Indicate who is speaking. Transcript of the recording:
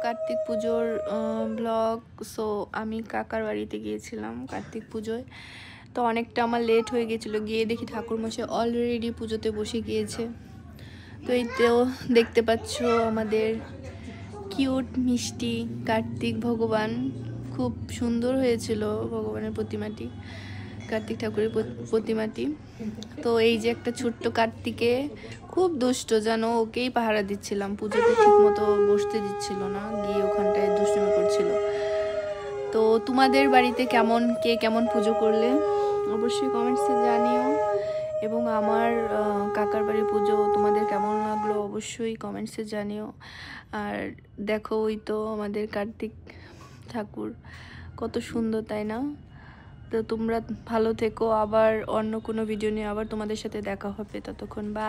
Speaker 1: কার্তিক পুজোর blog. So আমি কাকার বাড়িতে গিয়েছিলাম কার্তিক পুজোয়। তো অনেকটা আমার লেট হয়ে গেছিলো, গিয়ে দেখি ঠাকুরমশাই অলরেডি পুজোতে বসে গিয়েছে। তো এই তো দেখতে পাচ্ছ আমাদের কিউট মিষ্টি কার্তিক ভগবান, খুব সুন্দর হয়েছিল ভগবানের প্রতিমাটি, কার্তিক ঠাকুরের প্রতিমাটি। তো এই যে একটা ছোট্ট কার্তিকে, খুব দুষ্ট জানো, ওকেই পাহারা দিচ্ছিলাম, পুজোতে ঠিক মতো বসতে দিচ্ছিল না, গিয়ে ওখানটায় দুষ্টুমি করছিল। তো তোমাদের বাড়িতে কে কেমন পুজো করলে অবশ্যই কমেন্টসে জানিও, এবং আমার কাকার বাড়ির পুজো তোমাদের কেমন লাগলো অবশ্যই কমেন্টসে জানিও। আর দেখো ওই তো আমাদের কার্তিক ঠাকুর, কত সুন্দর তাই না? তো তোমরা ভালো থেকো, আবার অন্য কোনো ভিডিও নিয়ে আবার তোমাদের সাথে দেখা হবে, ততক্ষণ বাই।